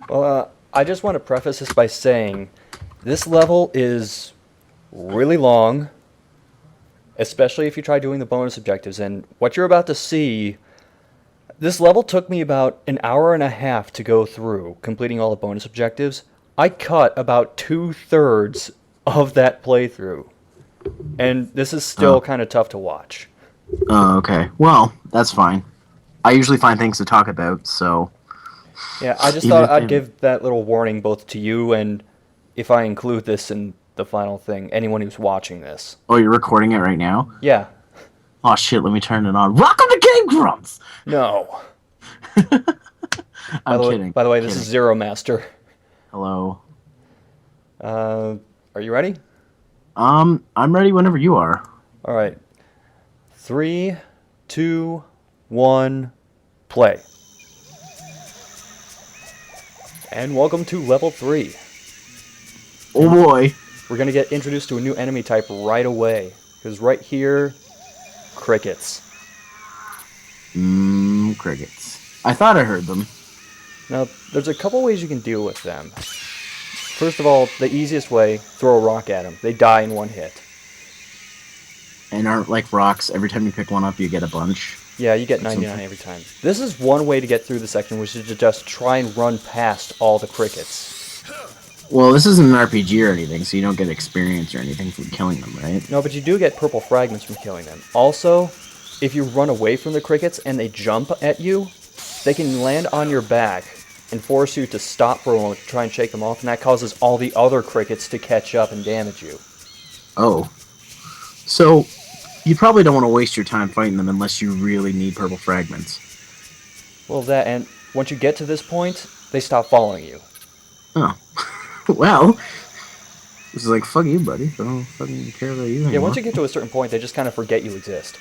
Well, I just want to preface this by saying this level is really long, especially if you try doing the bonus objectives. And what you're about to see, this level took me about an hour and a half to go through, completing all the bonus objectives. I cut about 2/3 of that playthrough, and this is still Oh. kind of tough to watch. Oh, okay. Well, that's fine. I usually find things to talk about, so Yeah, I just even thought if I'd they... give that little warning both to you and, if I include this in the final thing, anyone who's watching this. Oh, you're recording it right now? Yeah. Oh shit, let me turn it on. Welcome to Game Grumps! No. I'm kidding. By the way, this is Kidding. Zero Master. Hello. Uh, are you ready? I'm ready whenever you are. All right. 3, 2, 1, play. And welcome to level 3. Oh boy. We're gonna get introduced to a new enemy type right away. Because right here, crickets. Crickets. I thought I heard them. Now, there's a couple ways you can deal with them. First of all, the easiest way, throw a rock at them. They die in one hit. And aren't like rocks, every time you pick one up you get a bunch. Yeah, you get 99 every time. This is one way to get through the section, which is to just try and run past all the crickets. Well, this isn't an RPG or anything, so you don't get experience or anything from killing them, right? No, but you do get purple fragments from killing them. Also, if you run away from the crickets and they jump at you, they can land on your back and force you to stop for a moment to try and shake them off, and that causes all the other crickets to catch up and damage you. Oh. So, you probably don't want to waste your time fighting them unless you really need purple fragments. Well, that, and once you get to this point, they stop following you. Oh. Well, this is like, fuck you, buddy. I don't fucking care about you anymore. Yeah, once you get to a certain point, they just kind of forget you exist.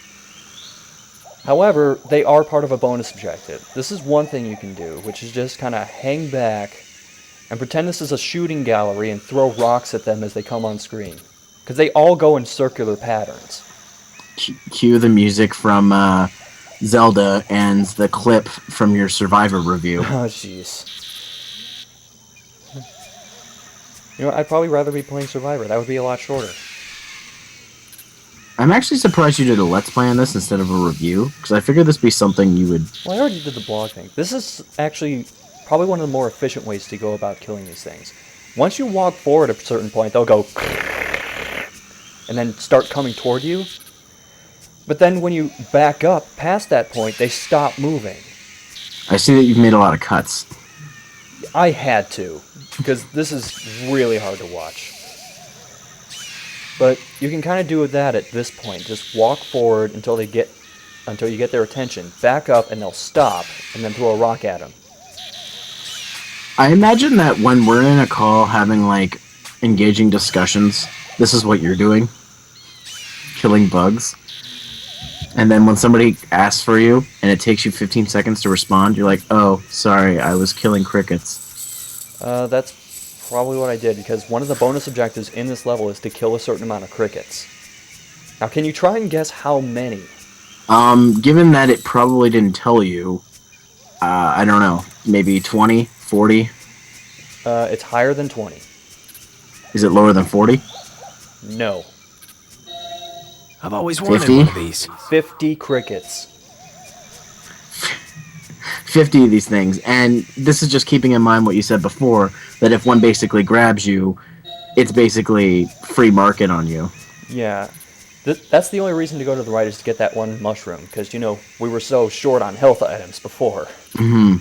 However, they are part of a bonus objective. This is one thing you can do, which is just kind of hang back and pretend this is a shooting gallery and throw rocks at them as they come on screen. Because they all go in circular patterns. Cue the music from Zelda and the clip from your Survivor review. Oh, jeez. You know, I'd probably rather be playing Survivor. That would be a lot shorter. I'm actually surprised you did a Let's Play on this instead of a review, because I figured this would be something you would... Well, I already did the blog thing. This is actually probably one of the more efficient ways to go about killing these things. Once you walk forward at a certain point, they'll go... and then start coming toward you. But then when you back up past that point, they stop moving. I see that you've made a lot of cuts. I had to, because this is really hard to watch. But you can kind of do that at this point. Just walk forward until you get their attention. Back up and they'll stop, and then throw a rock at them. I imagine that when we're in a call having, like, engaging discussions, this is what you're doing. Killing bugs. And then when somebody asks for you, and it takes you 15 seconds to respond, you're like, oh, sorry, I was killing crickets. That's probably what I did, because one of the bonus objectives in this level is to kill a certain amount of crickets. Now, can you try and guess how many? Given that it probably didn't tell you, I don't know, maybe 20, 40? It's higher than 20. Is it lower than 40? No. I've always wanted 50? one of these. 50 crickets. 50 of these things, and this is just keeping in mind what you said before, that if one basically grabs you, it's basically free market on you. Yeah. That's the only reason to go to the right, is to get that one mushroom, because, you know, we were so short on health items before. Mm-hmm.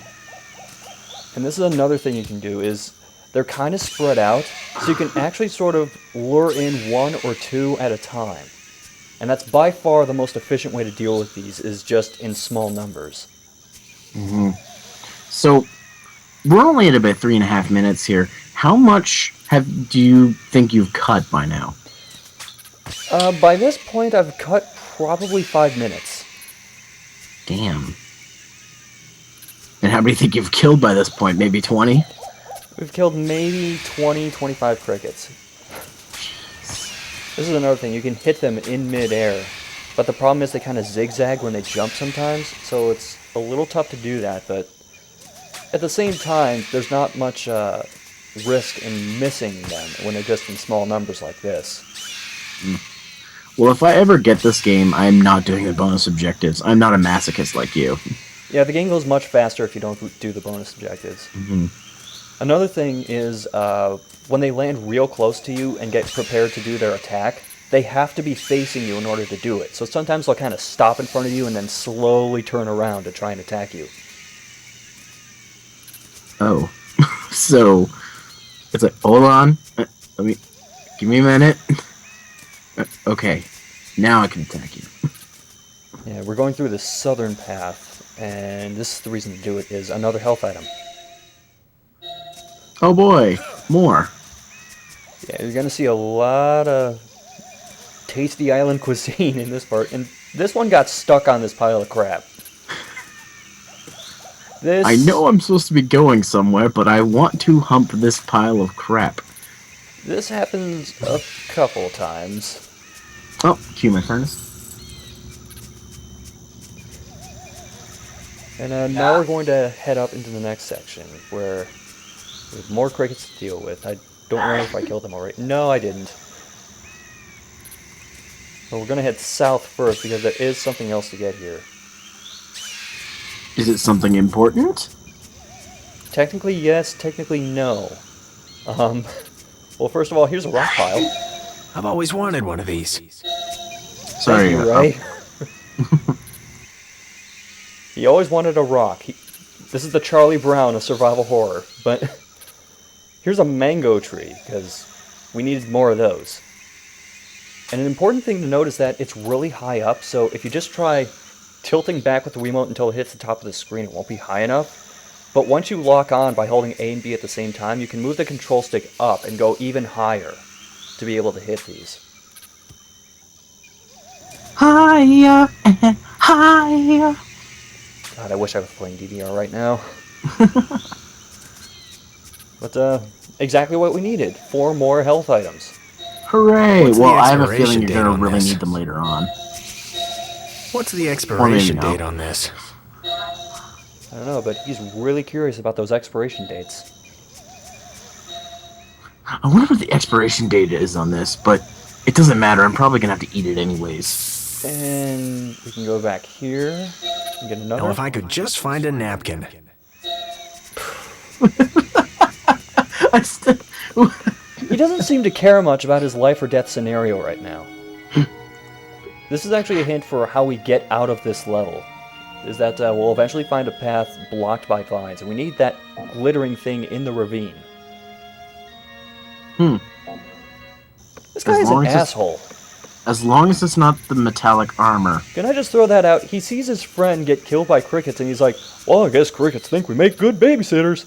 And this is another thing you can do, is they're kind of spread out, so you can actually sort of lure in one or two at a time. And that's by far the most efficient way to deal with these, is just in small numbers. Mm-hmm. So, we're only at about 3.5 minutes here. How much do you think you've cut by now? By this point, I've cut probably 5 minutes. Damn. And how many do you think you've killed by this point? Maybe 20? We've killed maybe 20, 25 crickets. This is another thing, you can hit them in mid-air, but the problem is they kind of zigzag when they jump sometimes, so it's a little tough to do that, but at the same time, there's not much risk in missing them when they're just in small numbers like this. Well, if I ever get this game, I'm not doing the bonus objectives. I'm not a masochist like you. Yeah, the game goes much faster if you don't do the bonus objectives. Another thing is when they land real close to you and get prepared to do their attack, they have to be facing you in order to do it. So sometimes they'll kind of stop in front of you and then slowly turn around to try and attack you. Oh. So, it's like, hold on. Give me a minute. Okay. Now I can attack you. Yeah, we're going through the southern path, and this is the reason to do it, is another health item. Oh boy. More. Yeah, you're going to see a lot of tasty island cuisine in this part, and this one got stuck on this pile of crap. I know I'm supposed to be going somewhere, but I want to hump this pile of crap. This happens a couple times. Oh, cue my furnace. And now we're going to head up into the next section, where we have more crickets to deal with. I don't know if I killed them already. No, I didn't. But we're going to head south first, because there is something else to get here. Is it something important? Technically, yes. Technically, no. Well, first of all, here's a rock pile. I've always wanted one of these. Sorry, Thank you, Ray. He always wanted a rock. This is the Charlie Brown of survival horror. But here's a mango tree, because we needed more of those. And an important thing to note is that it's really high up, so if you just try tilting back with the Wiimote until it hits the top of the screen, it won't be high enough. But once you lock on by holding A and B at the same time, you can move the control stick up and go even higher to be able to hit these. Higher and higher. God, I wish I was playing DDR right now. But, exactly what we needed. 4 more health items. Hooray! What's the Well, I have a feeling expiration you're date gonna on really this? need them later on. What's the expiration no. date on this? I don't know, but he's really curious about those expiration dates. I wonder what the expiration date is on this, but it doesn't matter. I'm probably gonna have to eat it anyways. And we can go back here and get another. Now, if I could just find a napkin. I still... He doesn't seem to care much about his life or death scenario right now. This is actually a hint for how we get out of this level. Is that we'll eventually find a path blocked by vines, and we need that glittering thing in the ravine. This guy is an asshole. As long as it's not the metallic armor. Can I just throw that out? He sees his friend get killed by crickets, and he's like, well, I guess crickets think we make good babysitters.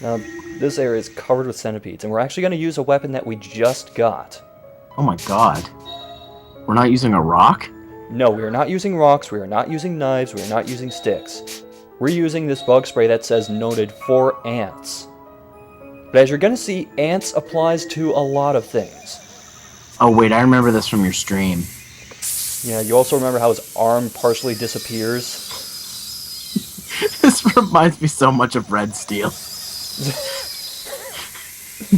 Now, this area is covered with centipedes, and we're actually going to use a weapon that we just got. Oh my god. We're not using a rock? No, we are not using rocks, we are not using knives, we are not using sticks. We're using this bug spray that says noted for ants. But as you're going to see, ants applies to a lot of things. Oh wait, I remember this from your stream. Yeah, you also remember how his arm partially disappears? This reminds me so much of Red Steel.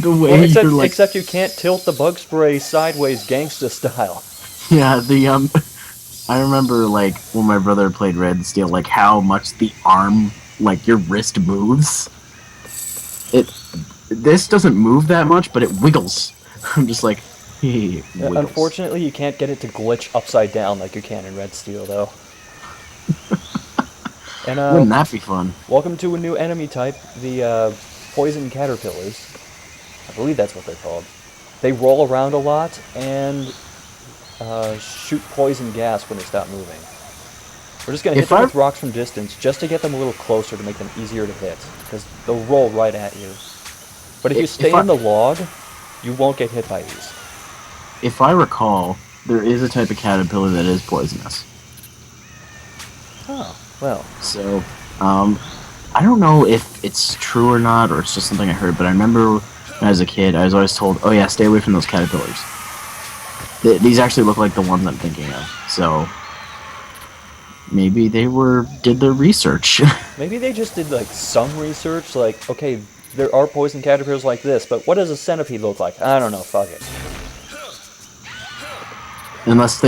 The way Well, you're like... except you can't tilt the bug spray sideways gangsta style. Yeah, I remember, like, when my brother played Red Steel, like, how much the arm, like, your wrist moves. This doesn't move that much, but it wiggles. I'm just like, hey, it wiggles. Unfortunately, you can't get it to glitch upside down like you can in Red Steel, though. And, Wouldn't that be fun? welcome to a new enemy type, the poison caterpillars. I believe that's what they're called. They roll around a lot and shoot poison gas when they stop moving. We're just going to hit them with rocks from distance just to get them a little closer to make them easier to hit, because they'll roll right at you. But if you stay in the log, you won't get hit by these. If I recall, there is a type of caterpillar that is poisonous. Oh, well. So, I don't know if it's true or not, or it's just something I heard, but I remember when I was a kid, I was always told, oh yeah, stay away from those caterpillars. These actually look like the ones I'm thinking of, so... Maybe they did their research. Maybe they just did like some research, like, okay, there are poison caterpillars like this, but what does a centipede look like? I don't know, fuck it. unless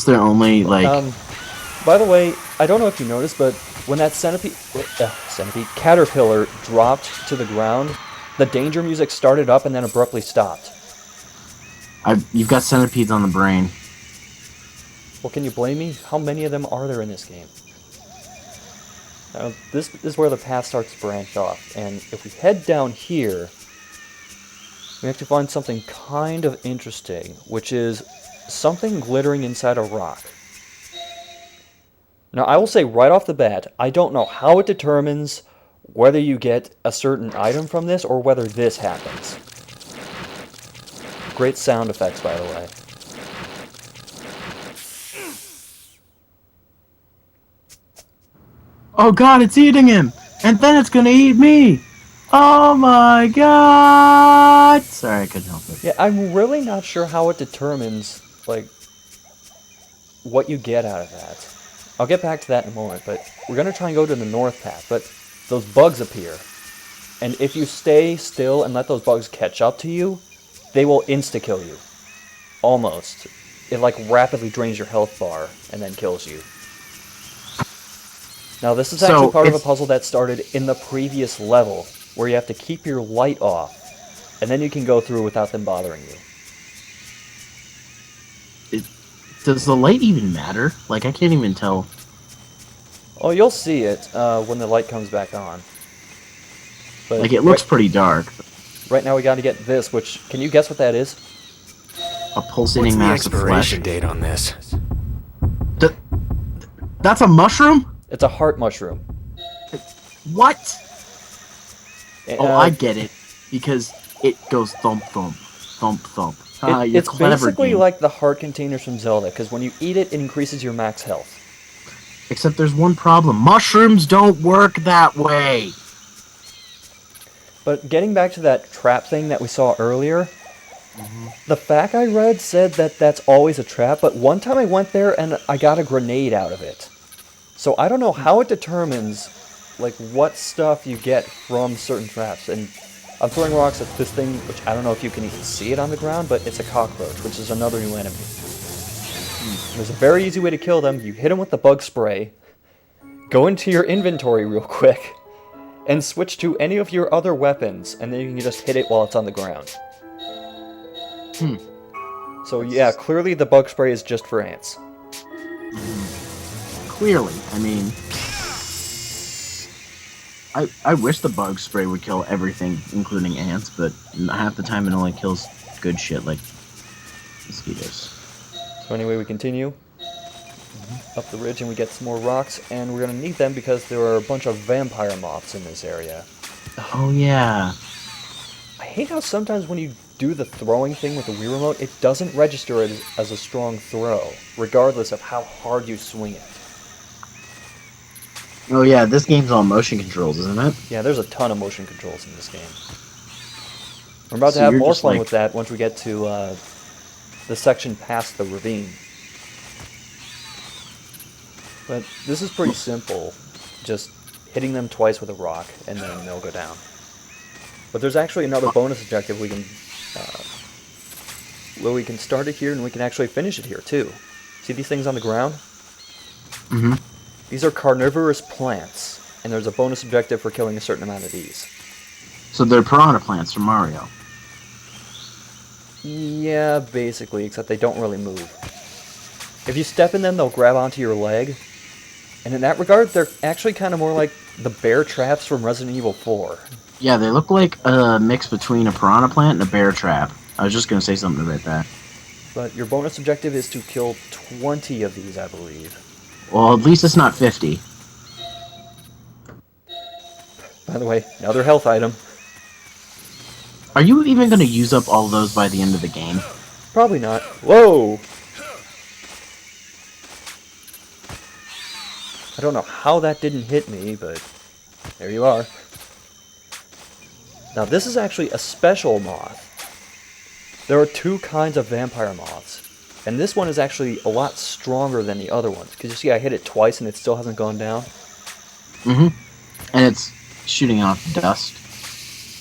they're only like. By the way, I don't know if you noticed, but when that centipede caterpillar dropped to the ground, the danger music started up and then abruptly stopped. You've got centipedes on the brain. Well, can you blame me? How many of them are there in this game? Now, this is where the path starts to branch off, and if we head down here, we have to find something kind of interesting, which is something glittering inside a rock. Now, I will say right off the bat, I don't know how it determines whether you get a certain item from this or whether this happens. Great sound effects, by the way. Oh god, it's eating him! And then it's gonna eat me! Oh my god! Sorry, I couldn't help it. Yeah, I'm really not sure how it determines, like, what you get out of that. I'll get back to that in a moment, but we're going to try and go to the north path, but those bugs appear. And if you stay still and let those bugs catch up to you, they will insta-kill you. Almost. It, like, rapidly drains your health bar and then kills you. Now, this is actually part of a puzzle that started in the previous level, where you have to keep your light off, and then you can go through without them bothering you. Does the light even matter? Like, I can't even tell. Oh, you'll see it when the light comes back on. But like, it looks pretty dark. Right now we gotta get this, which, can you guess what that is? A pulsating mass of flesh. What's the expiration date on this? That's a mushroom? It's a heart mushroom. What? I get it. Because it goes thump, thump, thump, thump. It's basically like the heart containers from Zelda, because when you eat it, it increases your max health. Except there's one problem. Mushrooms don't work that way. But getting back to that trap thing that we saw earlier, the fact I read said that that's always a trap, but one time I went there and I got a grenade out of it. So I don't know how it determines, like, what stuff you get from certain traps. And I'm throwing rocks at this thing, which I don't know if you can even see it on the ground, but it's a cockroach, which is another new enemy. There's a very easy way to kill them. You hit them with the bug spray, go into your inventory real quick, and switch to any of your other weapons, and then you can just hit it while it's on the ground. So yeah, clearly the bug spray is just for ants. Clearly. I mean... I wish the bug spray would kill everything, including ants, but half the time it only kills good shit like mosquitoes. So anyway, we continue up the ridge and we get some more rocks, and we're going to need them because there are a bunch of vampire moths in this area. Oh yeah. I hate how sometimes when you do the throwing thing with the Wii Remote, it doesn't register it as a strong throw, regardless of how hard you swing it. Oh yeah, this game's all motion controls, isn't it? Yeah, there's a ton of motion controls in this game. We're about to have more fun with that once we get to the section past the ravine. But this is pretty simple. Just hitting them twice with a rock, and then they'll go down. But there's actually another bonus objective we can... well, we can start it here, and we can actually finish it here, too. See these things on the ground? Mm-hmm. These are carnivorous plants, and there's a bonus objective for killing a certain amount of these. So they're piranha plants from Mario. Yeah, basically, except they don't really move. If you step in them, they'll grab onto your leg. And in that regard, they're actually kind of more like the bear traps from Resident Evil 4. Yeah, they look like a mix between a piranha plant and a bear trap. I was just going to say something about that. But your bonus objective is to kill 20 of these, I believe. Well, at least it's not 50. By the way, another health item. Are you even going to use up all those by the end of the game? Probably not. Whoa! I don't know how that didn't hit me, but there you are. Now this is actually a special moth. There are two kinds of vampire moths, And this one is actually a lot stronger than the other ones. Because you see I hit it twice and it still hasn't gone down. Mm-hmm. And it's shooting off dust.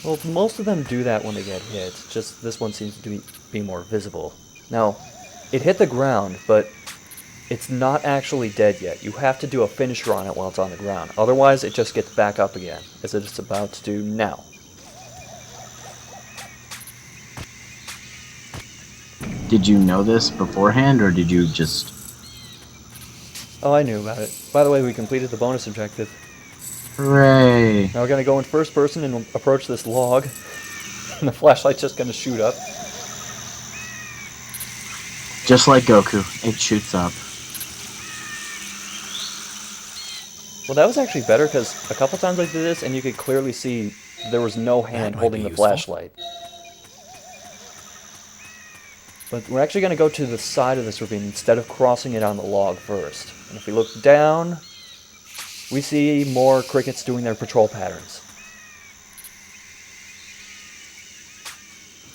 Well, most of them do that when they get hit. Just this one seems to be more visible. Now, it hit the ground, but it's not actually dead yet. You have to do a finisher on it while it's on the ground. Otherwise, it just gets back up again, as it's about to do now. Did you know this beforehand, or did you just... Oh, I knew about it. By the way, we completed the bonus objective. Hooray! Now we're going to go in first person and approach this log. And the flashlight's just going to shoot up. Just like Goku, it shoots up. Well, that was actually better, because a couple times I did this, and you could clearly see there was no hand might holding be the useful. flashlight. But we're actually going to go to the side of this ravine instead of crossing it on the log first. And if we look down, we see more crickets doing their patrol patterns.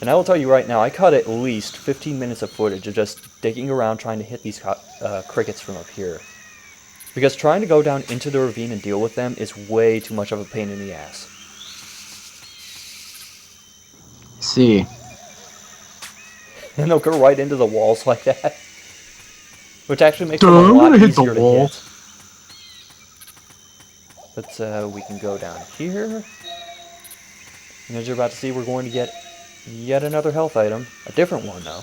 And I will tell you right now, I cut at least 15 minutes of footage of just digging around trying to hit these crickets from up here. Because trying to go down into the ravine and deal with them is way too much of a pain in the ass. See. And they'll go right into the walls like that. Which actually makes them Duh, a I'm lot gonna hit the easier to wall. hit. But we can go down here. And as you're about to see, we're going to get yet another health item. A different one, though.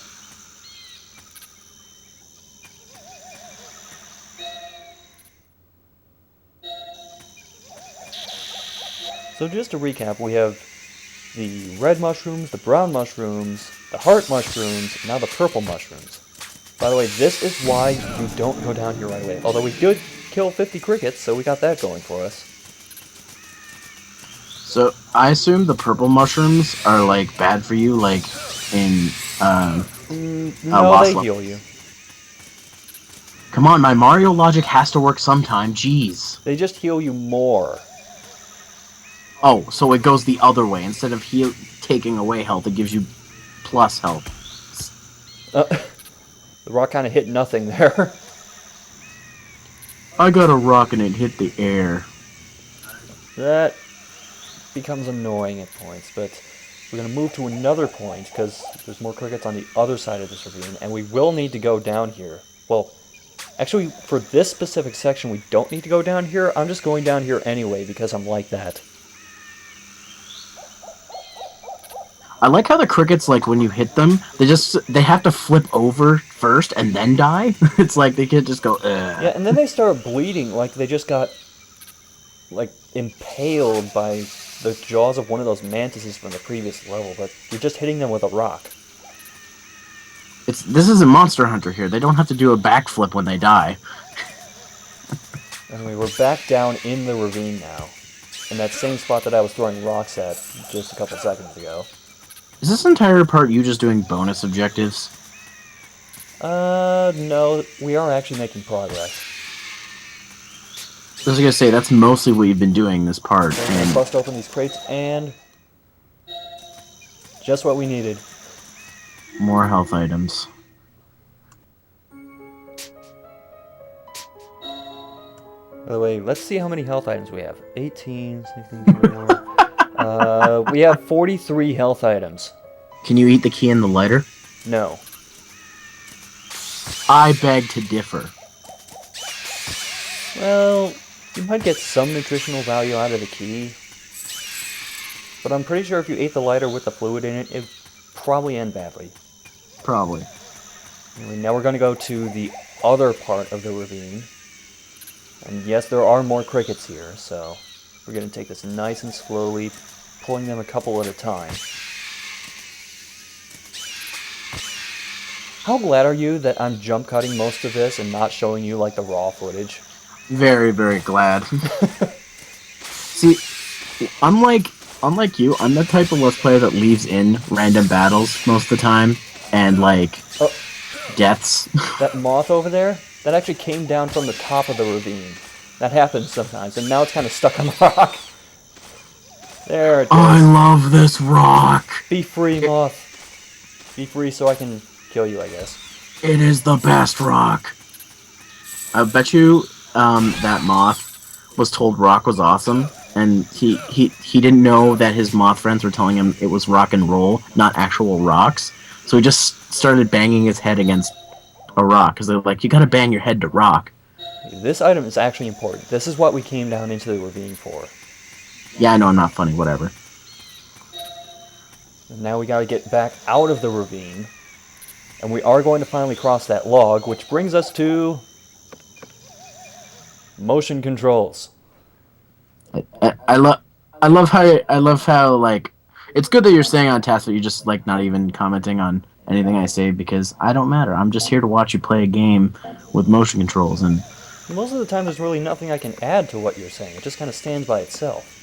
So just to recap, we have the red mushrooms, the brown mushrooms, the heart mushrooms, and now the purple mushrooms. By the way, this is why you don't go down here right away. Although we did kill 50 crickets, so we got that going for us. So, I assume the purple mushrooms are, like, bad for you, like, in, No, lost they level. heal you. Come on, my Mario logic has to work sometime, jeez. They just heal you more. Oh, so it goes the other way. Instead of taking away health, it gives you plus health. The rock kind of hit nothing there. I got a rock and it hit the air. That becomes annoying at points, but we're going to move to another point because there's more crickets on the other side of this ravine, and we will need to go down here. Well, actually, for this specific section, we don't need to go down here. I'm just going down here anyway because I'm like that. I like how the crickets, like, when you hit them, they have to flip over first and then die. It's like they can't just go, ugh. Yeah, and then they start bleeding like they just got, like, impaled by the jaws of one of those mantises from the previous level, but you're just hitting them with a rock. This isn't Monster Hunter here. They don't have to do a backflip when they die. Anyway, we're back down in the ravine now, in that same spot that I was throwing rocks at just a couple seconds ago. Is this entire part you just doing bonus objectives? No, we are actually making progress. I was gonna say, that's mostly what you've been doing this part. So I'm gonna And bust open these crates, and just what we needed. more health items. By the way, let's see how many health items we have. 18, 16, 24. We have 43 health items. Can you eat the key in the lighter? No. I beg to differ. Well, you might get some nutritional value out of the key. But I'm pretty sure if you ate the lighter with the fluid in it, it'd probably end badly. Probably. Anyway, now we're going to go to the other part of the ravine. And yes, there are more crickets here, so we're going to take this nice and slowly, pulling them a couple at a time. How glad are you that I'm jump cutting most of this and not showing you like the raw footage? Very, very glad. See, unlike you, I'm the type of Let's Player that leaves in random battles most of the time, and like, deaths. That moth over there, that actually came down from the top of the ravine. That happens sometimes, and now it's kind of stuck on the rock. There it goes. I love this rock! Be free, moth. Be free so I can kill you, I guess. It is the best rock. I bet you that moth was told rock was awesome, and he didn't know that his moth friends were telling him it was rock and roll, not actual rocks. So he just started banging his head against a rock because they're like, you gotta bang your head to rock. This item is actually important. This is what we came down into the ravine for. Yeah, I know I'm not funny. Whatever. And now we gotta get back out of the ravine. And we are going to finally cross that log, which brings us to motion controls. I love how like it's good that you're staying on task, but you're just like not even commenting on anything I say because I don't matter. I'm just here to watch you play a game with motion controls, and Most of the time there's really nothing I can add to what you're saying. It just kind of stands by itself.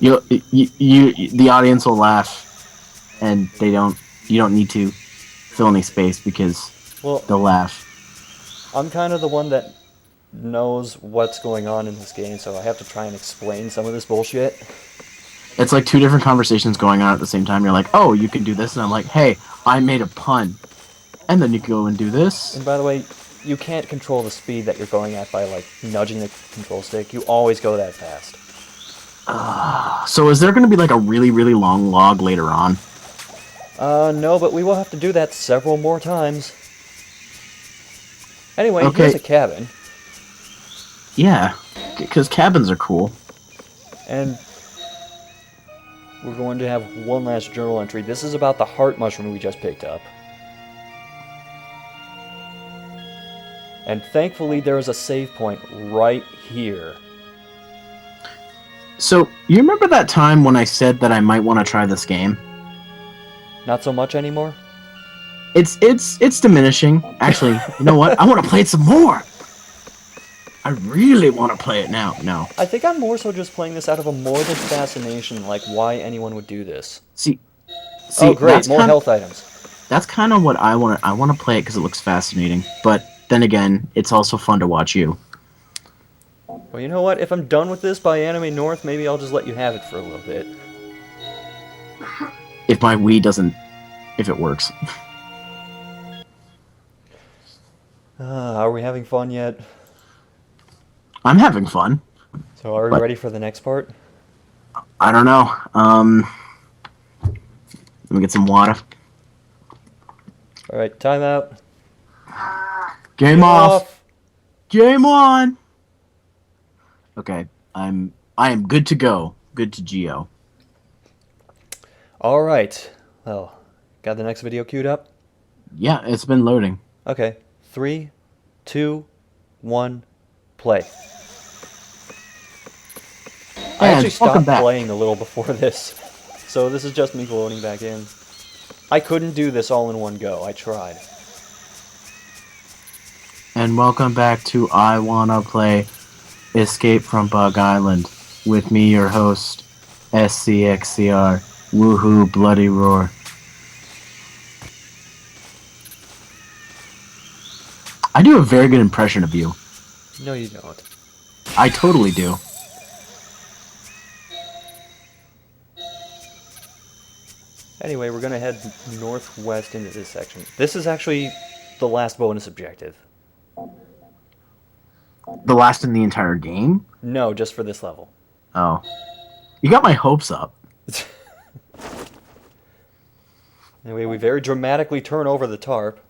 the audience will laugh, and you don't need to fill any space because they'll laugh. I'm kind of the one that knows what's going on in this game, so I have to try and explain some of this bullshit. It's like two different conversations going on at the same time. You're like, oh, you can do this, and I'm like, hey, I made a pun, and then you can go and do this. And by the way, you can't control the speed that you're going at by like nudging the control stick. You always go that fast. So is there going to be like a really, really long log later on? No, but we will have to do that several more times. Anyway, Okay. here's a cabin. Yeah, because cabins are cool. And we're going to have one last journal entry. This is about the heart mushroom we just picked up. And thankfully there is a save point right here. So, you remember that time when I said that I might want to try this game? Not so much anymore? It's diminishing. Actually, you know what? I want to play it some more. I really want to play it now. No. I think I'm more so just playing this out of a morbid fascination, like why anyone would do this. See, Oh great, that's more health items. That's kind of what I want. I want to play it because it looks fascinating. But then again, it's also fun to watch you. Well, you know what? If I'm done with this by Anime North, maybe I'll just let you have it for a little bit. If my Wii doesn't, if it works. Are we having fun yet? I'm having fun. So are we But- ready for the next part? I don't know. Let me get some water. Alright, time out. Game off. Game on. Okay, I am good to go. Good to Geo. Alright. Well, got the next video queued up? Yeah, it's been loading. Okay. 3, 2, 1, play. I And actually welcome stopped back. playing a little before this. So this is just me loading back in. I couldn't do this all in one go. I tried. And welcome back to I Wanna Play Escape from Bug Island. With me, your host, SCXCR. Woohoo, bloody roar. I do a very good impression of you. No, you don't. I totally do. Anyway, we're gonna head northwest into this section. This is actually the last bonus objective. The last in the entire game? No, just for this level. Oh. You got my hopes up. Anyway, we very dramatically turn over the tarp.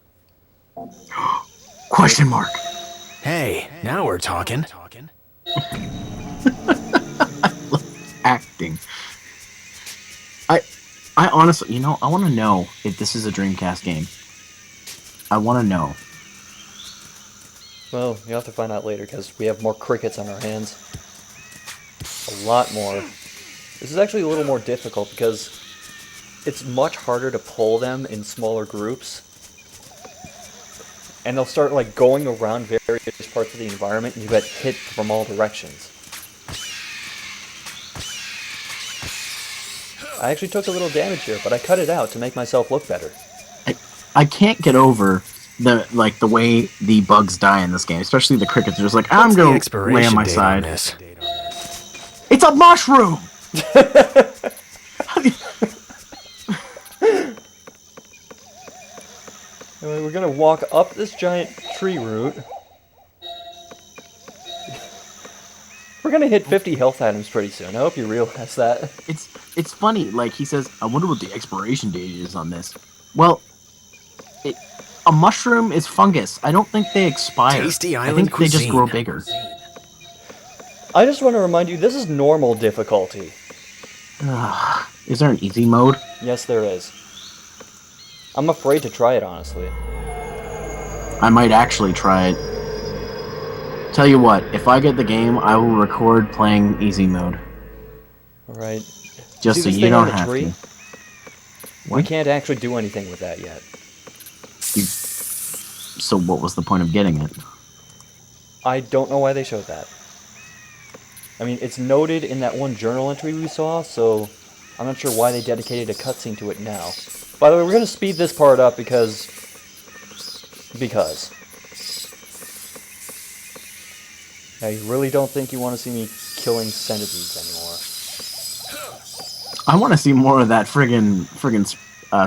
Question mark. Hey, now we're talking. Acting. I honestly, you know, I want to know if this is a Dreamcast game. I want to know. Well, you'll have to find out later because we have more crickets on our hands. A lot more. This is actually a little more difficult because it's much harder to pull them in smaller groups. And they'll start like going around various parts of the environment and you get hit from all directions. I actually took a little damage here, but I cut it out to make myself look better. I can't get over the way the bugs die in this game, especially the crickets. They're just like, I'm What's the going to lay expiration on my date side. on this? It's a mushroom! we're gonna walk up this giant tree root. We're gonna hit 50 health items pretty soon. I hope you realize that. It's funny. Like he says, I wonder what the expiration date is on this. Well, a mushroom is fungus. I don't think they expire. Tasty I island think they just cuisine. grow bigger. I just want to remind you, this is normal difficulty. Is there an easy mode? Yes, there is. I'm afraid to try it, honestly. I might actually try it. Tell you what, if I get the game, I will record playing easy mode. Alright. Just so this you thing don't on the have tree? to. We can't actually do anything with that yet. So what was the point of getting it? I don't know why they showed that. I mean, it's noted in that one journal entry we saw, so I'm not sure why they dedicated a cutscene to it now. By the way, we're going to speed this part up because... Now, you really don't think you want to see me killing centipedes anymore. I want to see more of that friggin'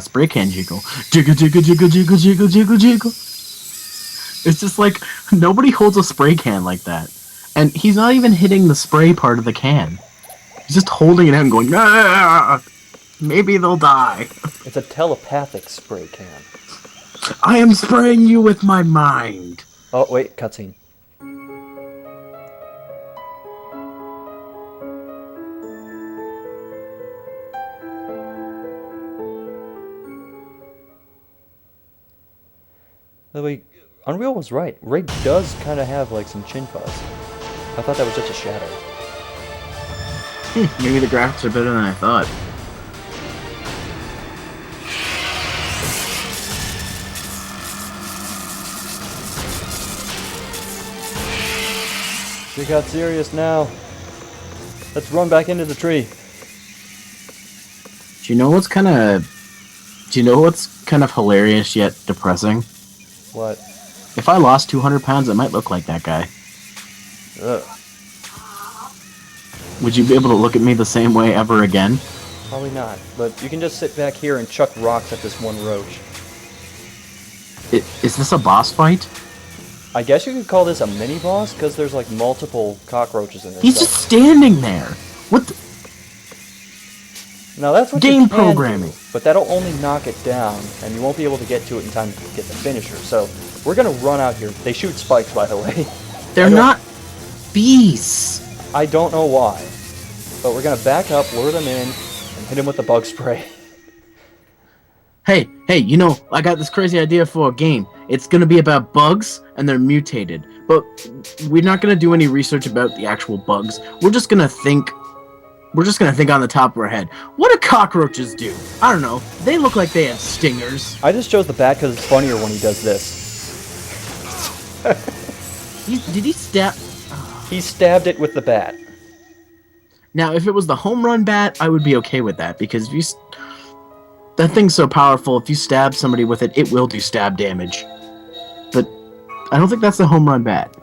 spray can jiggle. Jiggle, jiggle, jiggle, jiggle, jiggle, jiggle, jiggle. It's just like, nobody holds a spray can like that. And he's not even hitting the spray part of the can. He's just holding it out and going, ah, maybe they'll die. It's a telepathic spray can. I am spraying you with my mind. Oh, wait, cutscene. By the way, Unreal was right. Ray does kind of have, like, some chin fuzz. I thought that was just a shadow. Maybe the graphics are better than I thought. She got serious now. Let's run back into the tree. Do you know what's kind of hilarious yet depressing? What? If I lost 200 pounds, I might look like that guy. Ugh. Would you be able to look at me the same way ever again? Probably not. But you can just sit back here and chuck rocks at this one roach. Is this a boss fight? I guess you could call this a mini-boss, because there's like multiple cockroaches in this He's just standing there. What the? Now that's what Game you can programming. do, but that'll only knock it down, and you won't be able to get to it in time to get the finisher. So we're gonna run out here. They shoot spikes, by the way. They're not beasts. I don't know why, but we're gonna back up, lure them in, and hit them with the bug spray. Hey, you know, I got this crazy idea for a game. It's gonna be about bugs, and they're mutated. But we're not gonna do any research about the actual bugs. We're just gonna think on the top of our head. What do cockroaches do? I don't know. They look like they have stingers. I just chose the bat because it's funnier when he does this. Did he stab? He stabbed it with the bat. Now, if it was the home run bat, I would be okay with that, because if you... that thing's so powerful, if you stab somebody with it, it will do stab damage. But I don't think that's the home run bat.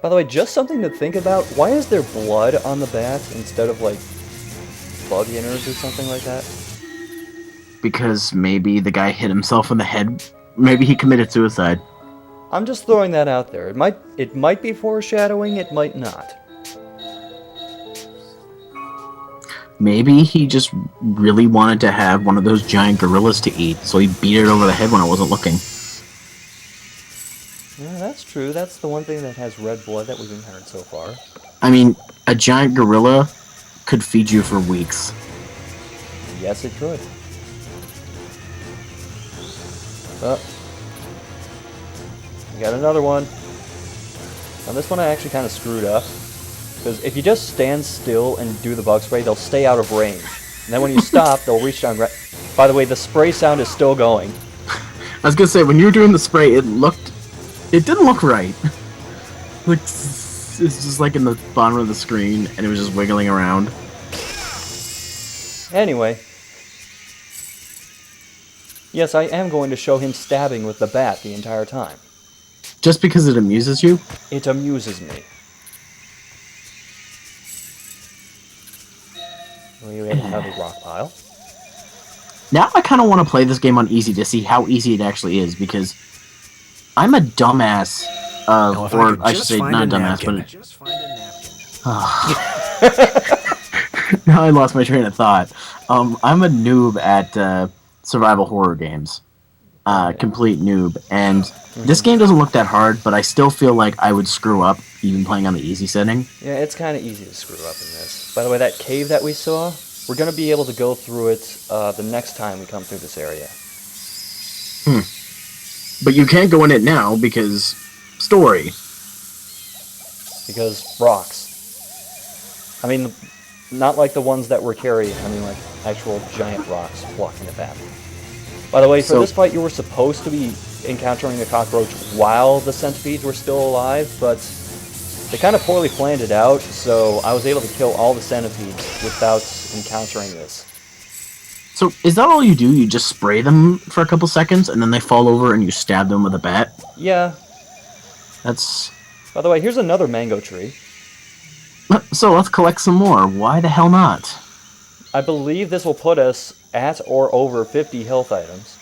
By the way, just something to think about. Why is there blood on the bat instead of, like, bug innards or something like that? Because maybe the guy hit himself in the head. Maybe he committed suicide. I'm just throwing that out there. It might be foreshadowing, it might not. Maybe he just really wanted to have one of those giant gorillas to eat, so he beat it over the head when I wasn't looking. Yeah, that's true. That's the one thing that has red blood that we've encountered so far. I mean, a giant gorilla could feed you for weeks. Yes, it could. Oh. We got another one. Now this one I actually kind of screwed up. Because if you just stand still and do the bug spray, they'll stay out of range. And then when you stop, they'll reach down... By the way, the spray sound is still going. I was gonna say, when you were doing the spray, it didn't look right. Like, it's just like in the bottom of the screen, and it was just wiggling around. Anyway. Yes, I am going to show him stabbing with the bat the entire time. Just because it amuses you? It amuses me. We have another rock pile. Now I kind of want to play this game on easy to see how easy it actually is, because I'm a dumbass. Now, if I Or could I should just say, find not a a dumbass, napkin. but now I lost my train of thought. I'm a noob at survival horror games. Okay. Complete noob. And this game doesn't look that hard, but I still feel like I would screw up even playing on the easy setting. Yeah, it's kind of easy to screw up in this. By the way, that cave that we saw, we're going to be able to go through it the next time we come through this area. But you can't go in it now because story. Because rocks. I mean, not like the ones that we're carrying. I mean, like actual giant rocks blocking the path. By the way, for So- this fight, you were supposed to be encountering the cockroach while the centipedes were still alive, but they kind of poorly planned it out, so I was able to kill all the centipedes without encountering this. So is that all you do? You just spray them for a couple seconds and then they fall over and you stab them with a bat? Yeah. That's... By the way, here's another mango tree. So let's collect some more. Why the hell not? I believe this will put us at or over 50 health items.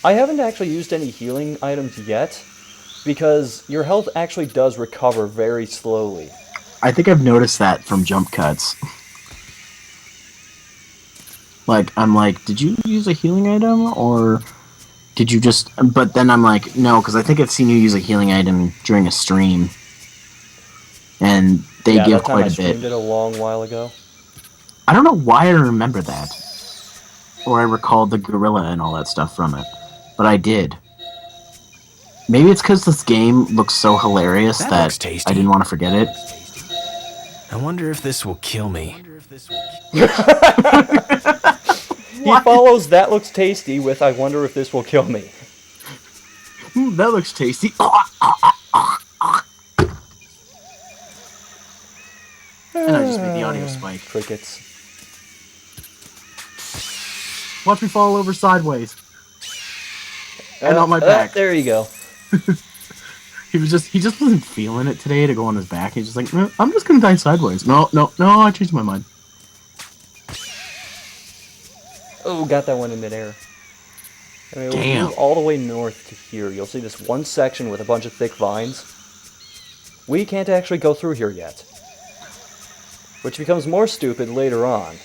I haven't actually used any healing items yet, because your health actually does recover very slowly. I think I've noticed that from jump cuts. Like, I'm like, did you use a healing item, or did you just... But then I'm like, no, because I think I've seen you use a healing item during a stream. And they Yeah, give that time quite I a bit. streamed it a long while ago. I don't know why I remember that. Or I recalled the gorilla and all that stuff from it. But I did. Maybe it's because this game looks so hilarious That that looks tasty. I didn't want to forget it. I wonder if this will kill me. He follows "that looks tasty" with "I wonder if this will kill me." That looks tasty. And I just made the audio spike. Crickets. Watch me fall over sideways. And on my back. There you go. He just wasn't feeling it today to go on his back. He's just like, no, I'm just gonna die sideways. No, I changed my mind. Oh, got that one in midair. Anyway, we'll Damn. move all the way north to here. You'll see this one section with a bunch of thick vines. We can't actually go through here yet, which becomes more stupid later on.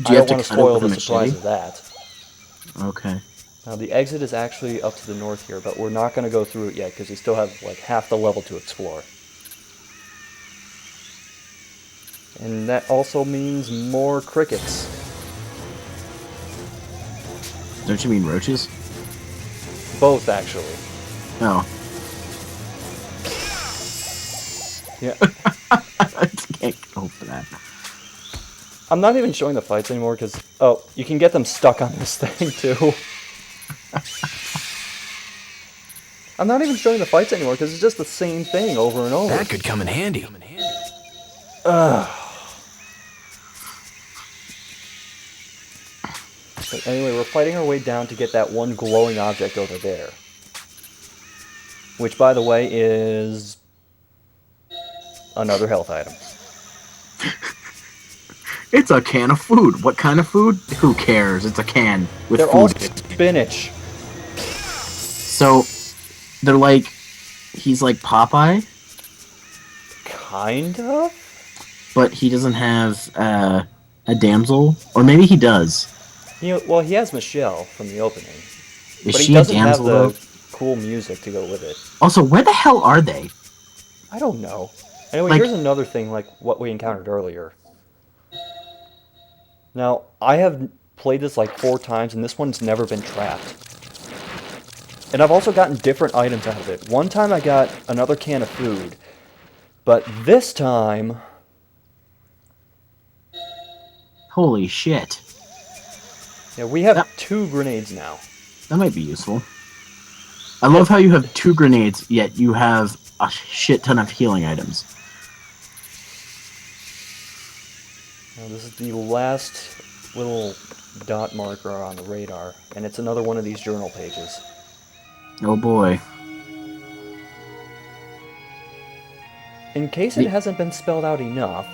Do you I have don't want to to cut it spoil with a the surprise machete? of that. Okay. Now, the exit is actually up to the north here, but we're not going to go through it yet because we still have like half the level to explore. And that also means more crickets. Don't you mean roaches? Both, actually. No. Yeah. I can't go for that. I'm not even showing the fights anymore because, oh, you can get them stuck on this thing too. I'm not even showing the fights anymore because it's just the same thing over and over. That could come in handy. But anyway, we're fighting our way down to get that one glowing object over there. Which, by the way, is another health item. It's a can of food. What kind of food? Who cares? It's a can with They're food. all spinach. So, they're like, he's like Popeye, Kind of? but he doesn't have a damsel, or maybe he does. Well, he has Michelle from the opening. Is But he she a doesn't have damsel the though? cool music to go with it. Also, where the hell are they? I don't know. Anyway, Like- here's another thing like what we encountered earlier. Now, I have played this like 4 times, and this one's never been trapped. And I've also gotten different items out of it. One time I got another can of food, but this time... Holy shit. Yeah, we have That- 2 grenades now. That might be useful. I love how you have 2 grenades, yet you have a shit ton of healing items. Now, this is the last little dot marker on the radar, and it's another one of these journal pages. Oh boy. In case it hasn't been spelled out enough,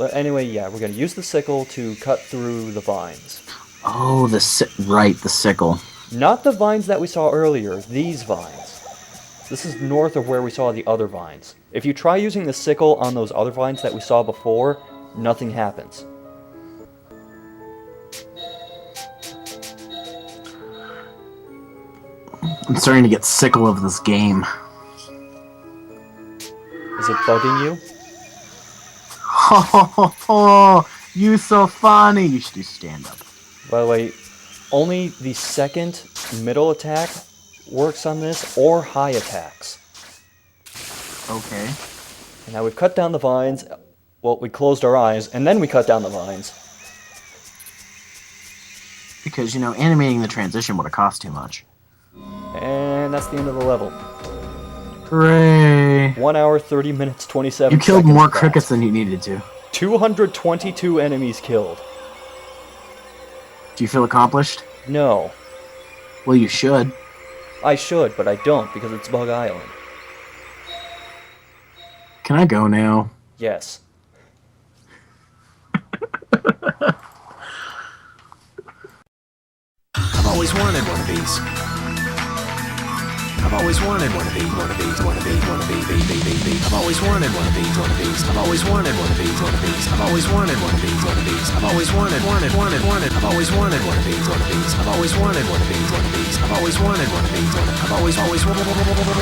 But anyway, yeah, we're going to use the sickle to cut through the vines. Oh, the sickle. Not the vines that we saw earlier, these vines. This is north of where we saw the other vines. If you try using the sickle on those other vines that we saw before, nothing happens. I'm starting to get sickle of this game. Is it bugging you? Ho ho ho ho! You so funny! You should do stand-up. By the way, only the second middle attack works on this, or high attacks. Okay. And now we've cut down the vines. Well, we closed our eyes, and then we cut down the vines. Because, you know, animating the transition would have cost too much. And that's the end of the level. Hooray! 1 hour, 30 minutes, 27 You killed seconds more of that. crickets than you needed to. 222 enemies killed. Do you feel accomplished? No. Well, you should. I should, but I don't, because it's Bug Island. Can I go now? Yes. I've always wanted one of these. I've always wanted one of these, one of these, one of these, one of these. I've always wanted one of these, one of these. I've always wanted one of these, one of these. I've always wanted one of these, one of these. I've always wanted. I've always wanted one of these, one of these. I've always wanted one of these, one of these. I've always wanted one of these, one of these. I've always